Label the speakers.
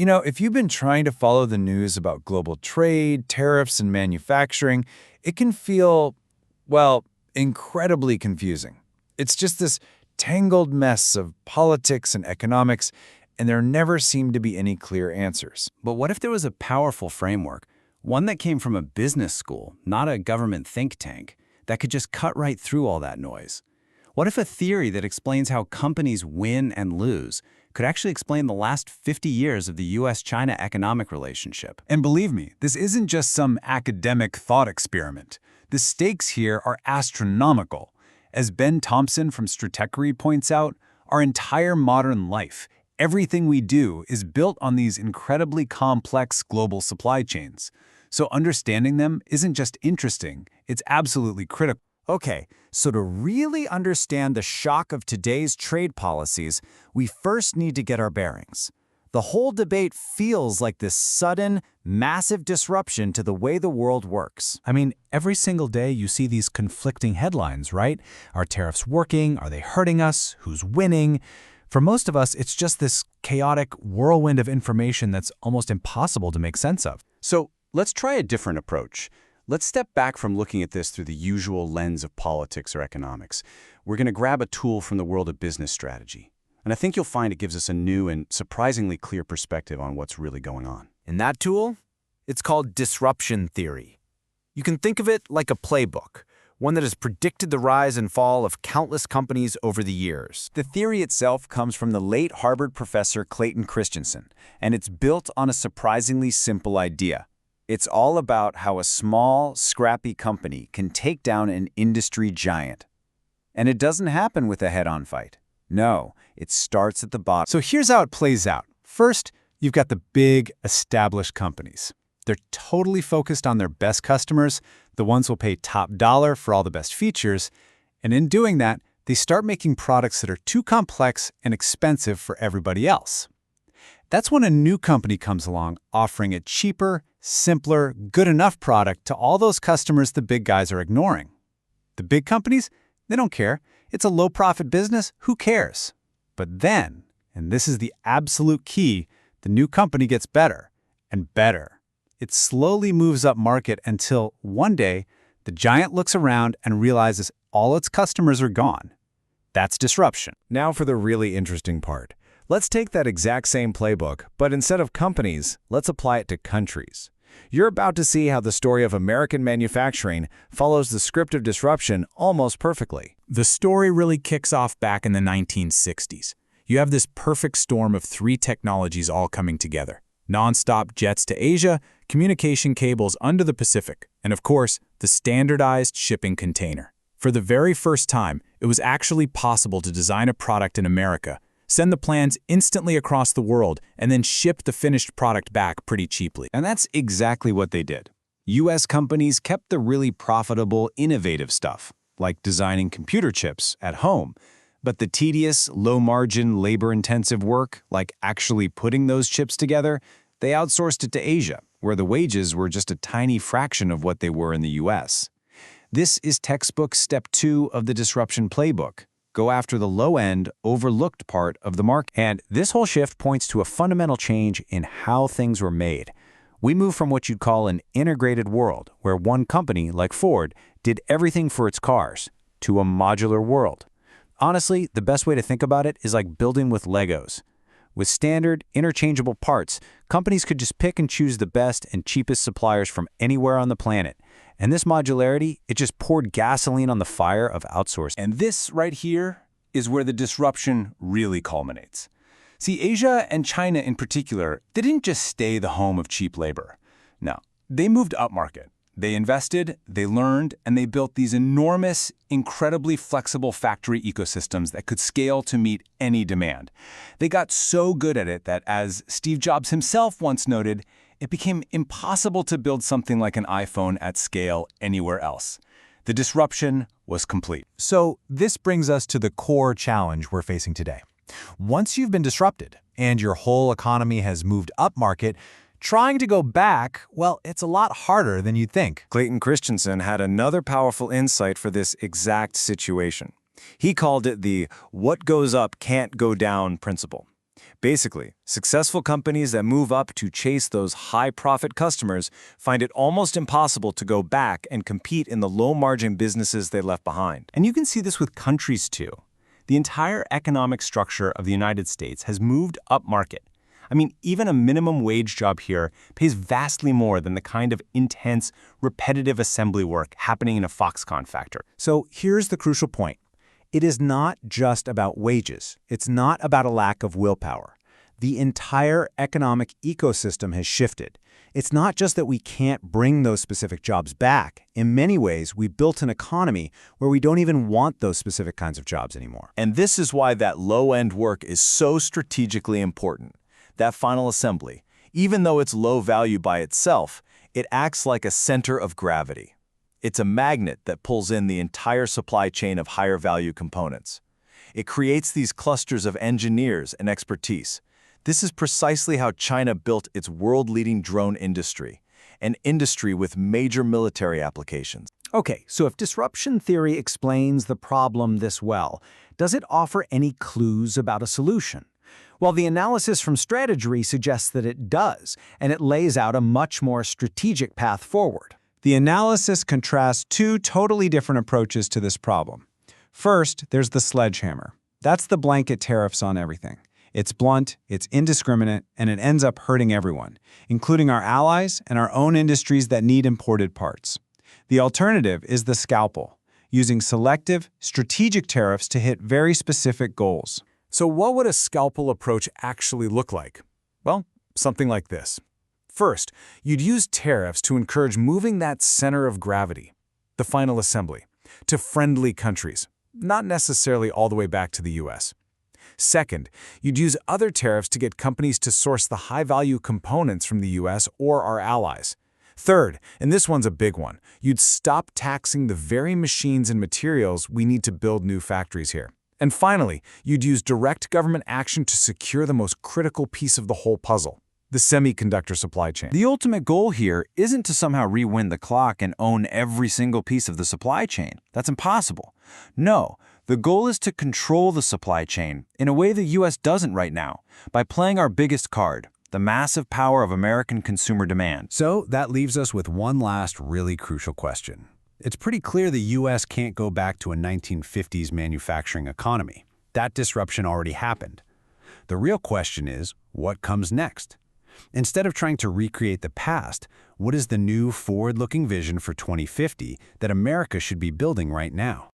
Speaker 1: If you've been trying to follow the news about global trade, tariffs, and manufacturing, it can feel, well, incredibly confusing. It's just this tangled mess of politics and economics, and there never seem to be any clear answers.
Speaker 2: But what if there was a powerful framework, one that came from a business school, not a government think tank, that could just cut right through all that noise? What if a theory that explains how companies win and lose could actually explain the last 50 years of the US-China economic relationship?
Speaker 3: And believe me, this isn't just some academic thought experiment. The stakes here are astronomical. As Ben Thomson from Stratechery points out, our entire modern life, everything we do, is built on these incredibly complex global supply chains. So understanding them isn't just interesting, it's absolutely critical.
Speaker 4: Okay, so to really understand the shock of today's trade policies, we first need to get our bearings. The whole debate feels like this sudden, massive disruption to the way the world works.
Speaker 5: I mean, every single day you see these conflicting headlines, right? Are tariffs working? Are they hurting us? Who's winning? For most of us, it's just this chaotic whirlwind of information that's almost impossible to make sense of.
Speaker 2: So let's try a different approach. Let's step back from looking at this through the usual lens of politics or economics. We're going to grab a tool from the world of business strategy. And I think you'll find it gives us a new and surprisingly clear perspective on what's really going on.
Speaker 4: And that tool? It's called disruption theory. You can think of it like a playbook, one that has predicted the rise and fall of countless companies over the years. The theory itself comes from the late Harvard professor Clayton Christensen, and it's built on a surprisingly simple idea. It's all about how a small, scrappy company can take down an industry giant. And it doesn't happen with a head-on fight. No, it starts at the bottom.
Speaker 3: So here's how it plays out. First, you've got the big, established companies. They're totally focused on their best customers, the ones who'll pay top dollar for all the best features, and in doing that, they start making products that are too complex and expensive for everybody else. That's when a new company comes along offering a cheaper, simpler, good enough product to all those customers the big guys are ignoring. The big companies, they don't care. It's a low-profit business. Who cares? But then, and this is the absolute key, the new company gets better and better. It slowly moves up market until one day, the giant looks around and realizes all its customers are gone. That's disruption.
Speaker 6: Now for the really interesting part. Let's take that exact same playbook, but instead of companies, let's apply it to countries. You're about to see how the story of American manufacturing follows the script of disruption almost perfectly.
Speaker 5: The story really kicks off back in the 1960s. You have this perfect storm of three technologies all coming together. Non-stop jets to Asia, communication cables under the Pacific, and of course, the standardized shipping container. For the very first time, it was actually possible to design a product in America, send the plans instantly across the world, and then ship the finished product back pretty cheaply.
Speaker 1: And that's exactly what they did. US companies kept the really profitable, innovative stuff, like designing computer chips at home. But the tedious, low-margin, labor-intensive work, like actually putting those chips together, they outsourced it to Asia, where the wages were just a tiny fraction of what they were in the US. This is textbook step 2 of the disruption playbook. Go after the low-end, overlooked part of the market. And this whole shift points to a fundamental change in how things were made. We move from what you'd call an integrated world, where one company, like Ford, did everything for its cars, to a modular world. Honestly, the best way to think about it is like building with Legos. With standard, interchangeable parts, companies could just pick and choose the best and cheapest suppliers from anywhere on the planet. And this modularity, it just poured gasoline on the fire of outsourcing.
Speaker 3: And this right here is where the disruption really culminates. See, Asia and China in particular, they didn't just stay the home of cheap labor. No, they moved upmarket. They invested, they learned, and they built these enormous, incredibly flexible factory ecosystems that could scale to meet any demand. They got so good at it that, as Steve Jobs himself once noted, it became impossible to build something like an iPhone at scale anywhere else. The disruption was complete.
Speaker 5: So this brings us to the core challenge we're facing today. Once you've been disrupted and your whole economy has moved upmarket, trying to go back, well, it's a lot harder than you'd think.
Speaker 6: Clayton Christensen had another powerful insight for this exact situation. He called it the "what goes up can't go down" principle.
Speaker 1: Basically, successful companies that move up to chase those high-profit customers find it almost impossible to go back and compete in the low-margin businesses they left behind.
Speaker 3: And you can see this with countries too. The entire economic structure of the United States has moved upmarket. I mean, even a minimum wage job here pays vastly more than the kind of intense, repetitive assembly work happening in a Foxconn factory.
Speaker 2: So here's the crucial point. It is not just about wages. It's not about a lack of willpower. The entire economic ecosystem has shifted. It's not just that we can't bring those specific jobs back. In many ways, we built an economy where we don't even want those specific kinds of jobs anymore.
Speaker 6: And this is why that low-end work is so strategically important. That final assembly, even though it's low value by itself, it acts like a center of gravity. It's a magnet that pulls in the entire supply chain of higher value components. It creates these clusters of engineers and expertise. This is precisely how China built its world-leading drone industry, an industry with major military applications.
Speaker 2: Okay, so if disruption theory explains the problem this well, does it offer any clues about a solution? Well, the analysis from Strategy suggests that it does, and it lays out a much more strategic path forward.
Speaker 5: The analysis contrasts two totally different approaches to this problem. First, there's the sledgehammer. That's the blanket tariffs on everything. It's blunt, it's indiscriminate, and it ends up hurting everyone, including our allies and our own industries that need imported parts. The alternative is the scalpel, using selective, strategic tariffs to hit very specific goals.
Speaker 4: So what would a scalpel approach actually look like? Well, something like this. First, you'd use tariffs to encourage moving that center of gravity, the final assembly, to friendly countries, not necessarily all the way back to the US. Second, you'd use other tariffs to get companies to source the high-value components from the US or our allies. Third, and this one's a big one, you'd stop taxing the very machines and materials we need to build new factories here. And finally, you'd use direct government action to secure the most critical piece of the whole puzzle, the semiconductor supply chain.
Speaker 1: The ultimate goal here isn't to somehow rewind the clock and own every single piece of the supply chain. That's impossible. No, the goal is to control the supply chain in a way the US doesn't right now, by playing our biggest card, the massive power of American consumer demand.
Speaker 3: So that leaves us with one last really crucial question. It's pretty clear the U.S. can't go back to a 1950s manufacturing economy. That disruption already happened. The real question is, what comes next? Instead of trying to recreate the past, what is the new forward-looking vision for 2050 that America should be building right now?